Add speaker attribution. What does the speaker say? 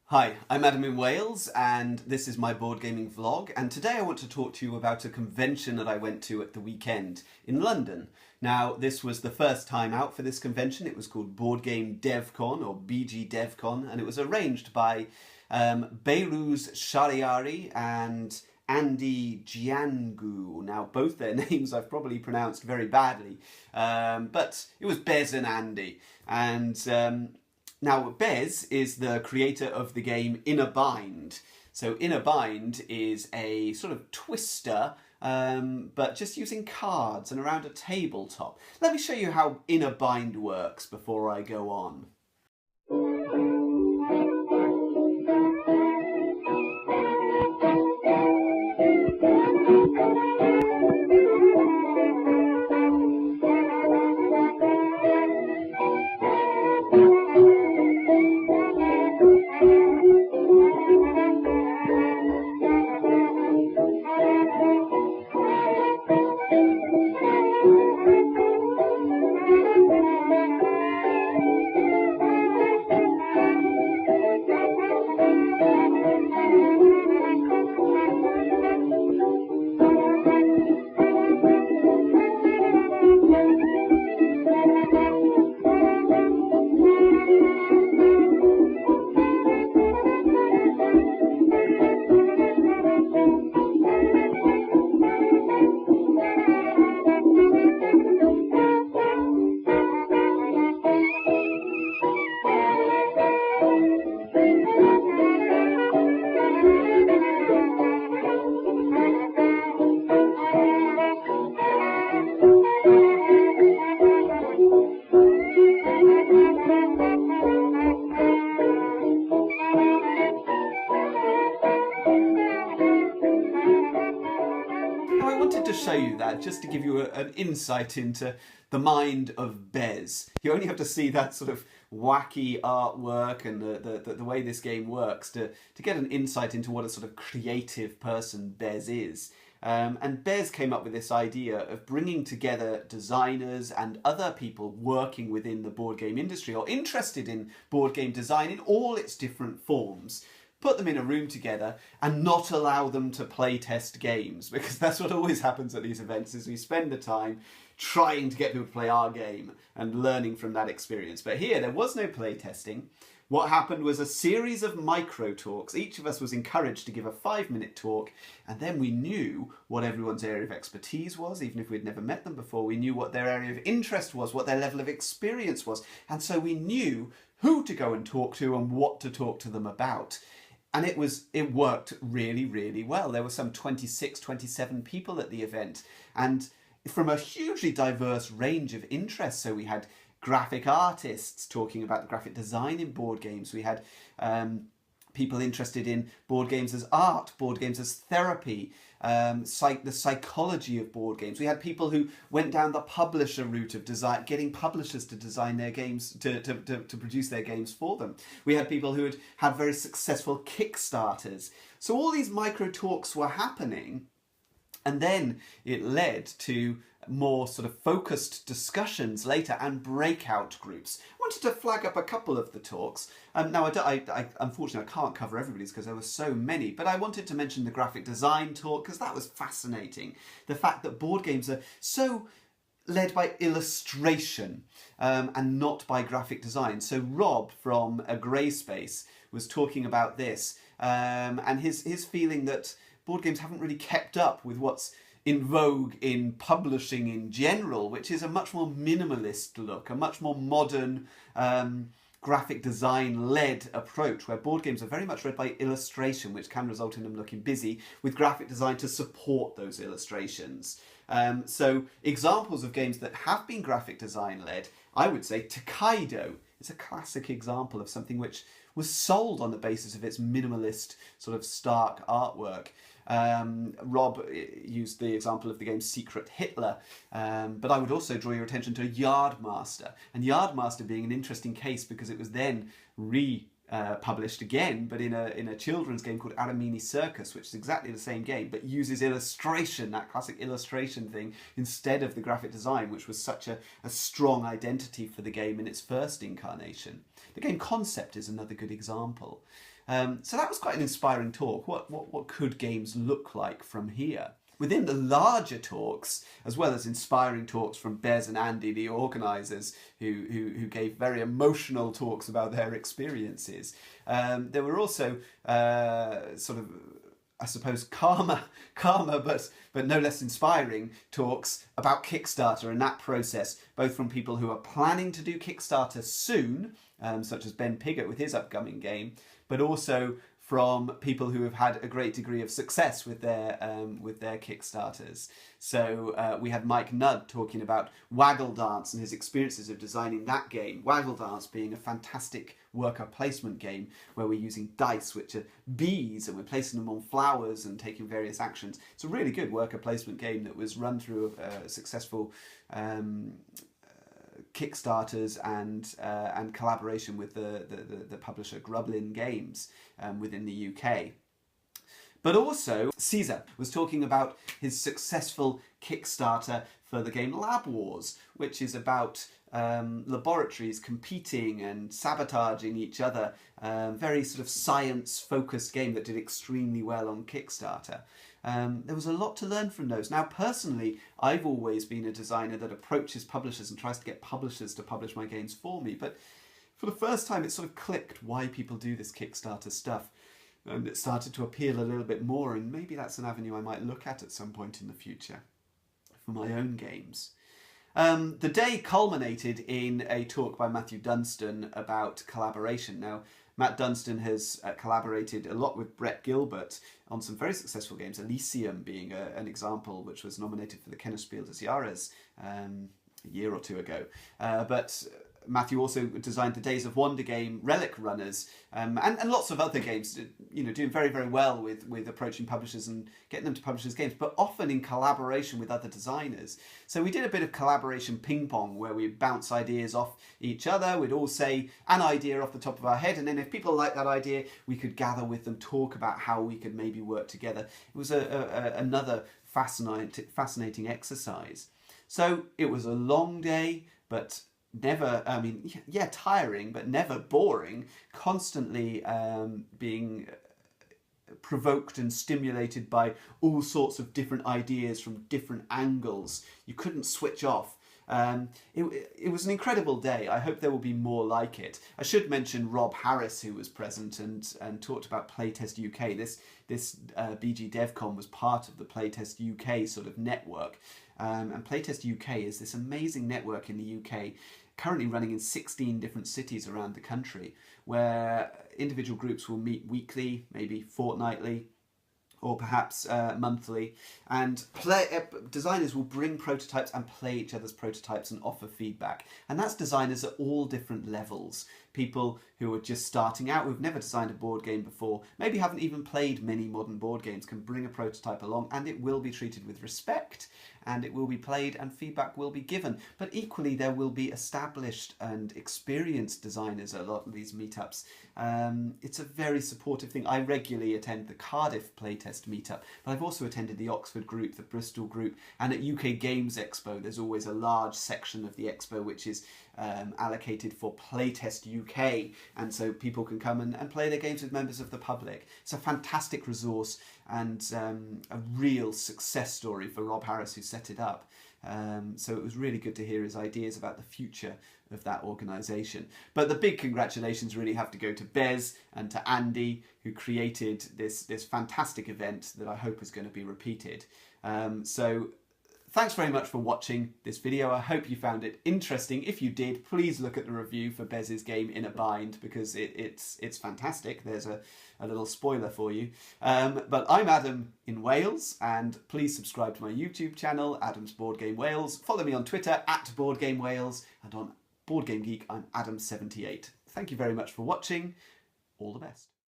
Speaker 1: Hi, I'm Adam in Wales and this is my board gaming vlog, and today I want to talk to you about a convention that I went to at the weekend in London. Now, this was the first time out for this convention. It was called Boardgame Dev Con, or BG Dev Con, and it was arranged by Beiruz Shariari and Andy Jiangu. Now, both their names I've probably pronounced very badly, but it was Bez and Andy. And now, Bez is the creator of the game In a Bind. So In a Bind is a sort of twister, but just using cards and around a tabletop. Let me show you how In a Bind works before I go on. I wanted to show you that just to give you an insight into the mind of Bez. You only have to see that sort of wacky artwork and the way this game works to get an insight into what a sort of creative person Bez is. And Bez came up with this idea of bringing together designers and other people working within the board game industry or interested in board game design in all its different forms. Put them in a room together and not allow them to play test games, because that's what always happens at these events, is we spend the time trying to get people to play our game and learning from that experience. But here there was no play testing. What happened was a series of micro talks. Each of us was encouraged to give a 5-minute talk, and then we knew what everyone's area of expertise was. Even if we'd never met them before, we knew what their area of interest was, what their level of experience was, and so we knew who to go and talk to and what to talk to them about. And it worked really, really well. There were some 26, 27 people at the event, and from a hugely diverse range of interests. So we had graphic artists talking about the graphic design in board games. We had people interested in board games as art, board games as therapy, the psychology of board games. We had people who went down the publisher route of design, getting publishers to design their games, to produce their games for them. We had people who had very successful Kickstarters. So all these micro talks were happening, and then it led to more sort of focused discussions later and breakout groups. I wanted to flag up a couple of the talks. Now, unfortunately, I can't cover everybody's because there were so many, but I wanted to mention the graphic design talk because that was fascinating. The fact that board games are so led by illustration and not by graphic design. So Rob from A Grey Space was talking about this and his feeling that board games haven't really kept up with what's in vogue in publishing in general, which is a much more minimalist look, a much more modern graphic design-led approach, where board games are very much read by illustration, which can result in them looking busy, with graphic design to support those illustrations. So examples of games that have been graphic design-led, I would say Tokaido is a classic example of something which was sold on the basis of its minimalist, sort of stark artwork. Rob used the example of the game Secret Hitler, but I would also draw your attention to Yardmaster, and Yardmaster being an interesting case because it was then published again, but in a children's game called Aramini Circus, which is exactly the same game, but uses illustration, that classic illustration thing, instead of the graphic design, which was such a strong identity for the game in its first incarnation. The game concept is another good example. So that was quite an inspiring talk. What could games look like from here? Within the larger talks, as well as inspiring talks from Bez and Andy, the organisers, who gave very emotional talks about their experiences, there were also sort of, I suppose, calmer but no less inspiring talks about Kickstarter and that process, both from people who are planning to do Kickstarter soon, such as Ben Piggott with his upcoming game, but also from people who have had a great degree of success with their Kickstarters. So we had Mike Nudd talking about Waggle Dance and his experiences of designing that game. Waggle Dance being a fantastic worker placement game where we're using dice, which are bees, and we're placing them on flowers and taking various actions. It's a really good worker placement game that was run through a successful Kickstarters and collaboration with the publisher Grublin Games within the UK. But also, Caesar was talking about his successful Kickstarter for the game Lab Wars, which is about laboratories competing and sabotaging each other. Very sort of science-focused game that did extremely well on Kickstarter. There was a lot to learn from those. Now, personally, I've always been a designer that approaches publishers and tries to get publishers to publish my games for me. But for the first time, it sort of clicked why people do this Kickstarter stuff. And it started to appeal a little bit more, and maybe that's an avenue I might look at some point in the future for my own games. The day culminated in a talk by Matthew Dunstan about collaboration. Now, Matt Dunstan has collaborated a lot with Brett Gilbert on some very successful games, Elysium being an example, which was nominated for the Kennerspiel des Jahres a year or two ago. But Matthew also designed the Days of Wonder game, Relic Runners, and lots of other games, you know, doing very, very well with approaching publishers and getting them to publish his games, but often in collaboration with other designers. So we did a bit of collaboration ping pong where we bounce ideas off each other. We'd all say an idea off the top of our head, and then if people liked that idea, we could gather with them, talk about how we could maybe work together. It was another fascinating exercise. So it was a long day, but never, I mean, yeah, tiring, but never boring, constantly being provoked and stimulated by all sorts of different ideas from different angles. You couldn't switch off. It was an incredible day. I hope there will be more like it. I should mention Rob Harris, who was present and talked about Playtest UK. This BG Dev Con was part of the Playtest UK sort of network. And Playtest UK is this amazing network in the UK, currently running in 16 different cities around the country, where individual groups will meet weekly, maybe fortnightly, or perhaps monthly, and designers will bring prototypes and play each other's prototypes and offer feedback. And that's designers at all different levels. People who are just starting out, who've never designed a board game before, maybe haven't even played many modern board games, can bring a prototype along, and it will be treated with respect, and it will be played, and feedback will be given. But equally, there will be established and experienced designers at a lot of these meetups. It's a very supportive thing. I regularly attend the Cardiff Playtest meetup, but I've also attended the Oxford group, the Bristol group, and at UK Games Expo, there's always a large section of the expo which is allocated for Playtest UK, and so people can come and play their games with members of the public. It's a fantastic resource and a real success story for Rob Harris, who set it up. So it was really good to hear his ideas about the future of that organisation. But the big congratulations really have to go to Bez and to Andy, who created this fantastic event that I hope is going to be repeated. So thanks very much for watching this video. I hope you found it interesting. If you did, please look at the review for Bez's game In a Bind, because it's fantastic. There's a little spoiler for you. But I'm Adam in Wales, and please subscribe to my YouTube channel, Adam's Board Game Wales. Follow me on Twitter @BoardGameWales, and on Board Game Geek, I'm Adam78. Thank you very much for watching. All the best.